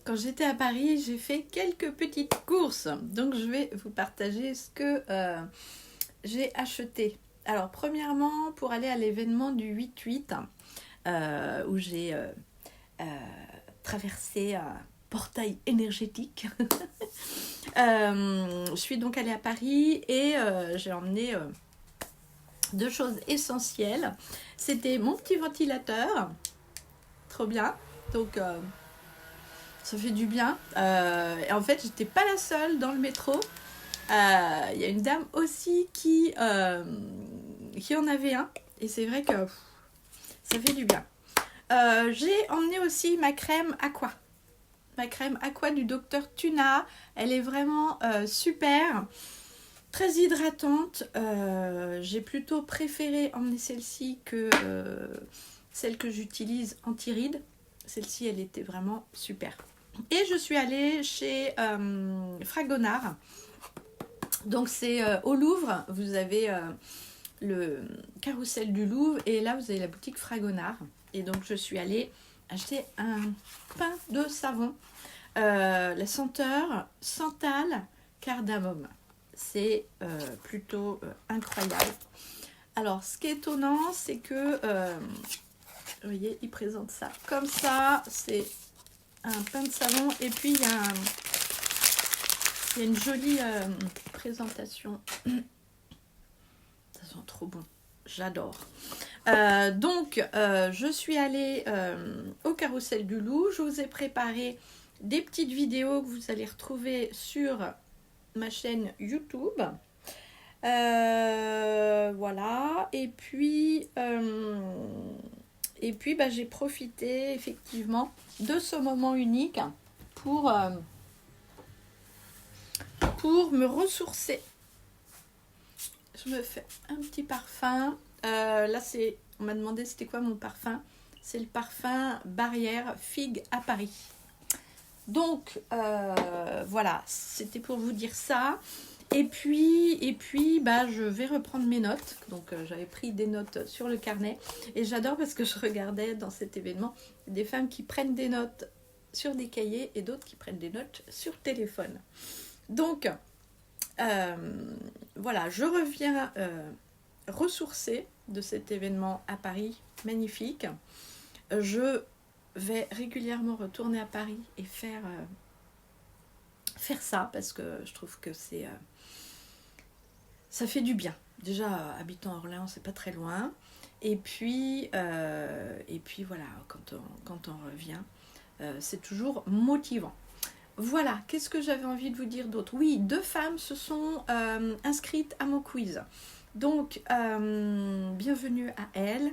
quand j'étais à Paris, j'ai fait quelques petites courses. Donc, je vais vous partager ce que j'ai acheté. Alors, premièrement, pour aller à l'événement du 8-8, où j'ai traversé un portail énergétique. Je suis donc allée à Paris et j'ai emmené deux choses essentielles. C'était mon petit ventilateur, trop bien. Donc, ça fait du bien. Et en fait, j'étais pas la seule dans le métro. Il y a une dame aussi qui en avait un. Et c'est vrai que ça fait du bien. J'ai emmené aussi ma crème Aqua. Ma crème Aqua du Dr Tuna. Elle est vraiment super. Très hydratante. J'ai plutôt préféré emmener celle-ci que celle que j'utilise anti-rides. Celle-ci, elle était vraiment super. Et je suis allée chez Fragonard. Donc c'est au Louvre, vous avez le carrousel du Louvre et là vous avez la boutique Fragonard. Et donc je suis allée acheter un pain de savon. La senteur santal cardamome. C'est plutôt incroyable. Alors ce qui est étonnant, c'est que vous voyez, il présente ça comme ça. C'est un pain de savon et puis il y a une jolie présentation. Ça sent trop bon, j'adore. Donc je suis allée au carrousel du Louvre. Je vous ai préparé des petites vidéos que vous allez retrouver sur ma chaîne YouTube. Voilà. Et puis j'ai profité effectivement de ce moment unique pour me ressourcer. Je me fais un petit parfum. Là, on m'a demandé c'était quoi mon parfum. C'est le parfum Barrière Figue à Paris. Donc, voilà, c'était pour vous dire ça. Et puis je vais reprendre mes notes. Donc, j'avais pris des notes sur le carnet. Et j'adore parce que je regardais dans cet événement des femmes qui prennent des notes sur des cahiers et d'autres qui prennent des notes sur téléphone. Donc, voilà, je reviens ressourcée de cet événement à Paris, magnifique. Je vais régulièrement retourner à Paris et faire ça parce que je trouve que ça fait du bien. Déjà, habitant à Orléans, c'est pas très loin. Et puis voilà, quand on revient, c'est toujours motivant. Voilà, qu'est-ce que j'avais envie de vous dire d'autre? Oui, 2 femmes se sont inscrites à mon quiz. Donc, bienvenue à elles.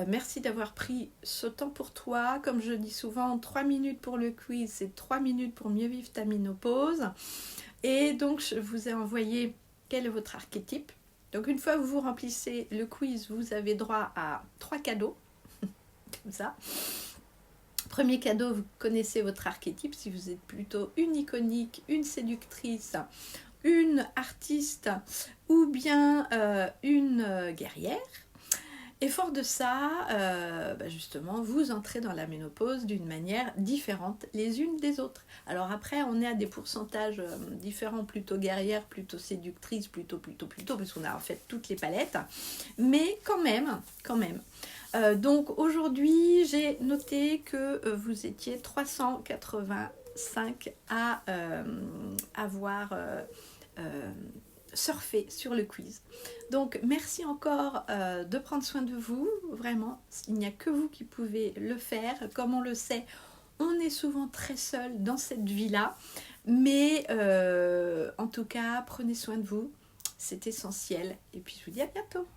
Merci d'avoir pris ce temps pour toi. Comme je dis souvent, 3 minutes pour le quiz, c'est 3 minutes pour mieux vivre ta ménopause. Et donc, je vous ai envoyé quel est votre archétype. Donc, une fois que vous remplissez le quiz, vous avez droit à 3 cadeaux. Comme ça. Premier cadeau, vous connaissez votre archétype. Si vous êtes plutôt une iconique, une séductrice, une artiste ou bien une guerrière. Et fort de ça, justement, vous entrez dans la ménopause d'une manière différente les unes des autres. Alors après, on est à des pourcentages différents, plutôt guerrière, plutôt séductrice, plutôt, parce qu'on a en fait toutes les palettes. Mais quand même. Donc aujourd'hui, j'ai noté que vous étiez 385 à avoir surfé sur le quiz. Donc merci encore de prendre soin de vous, vraiment, il n'y a que vous qui pouvez le faire. Comme on le sait, on est souvent très seul dans cette vie-là, mais en tout cas, prenez soin de vous, c'est essentiel. Et puis je vous dis à bientôt.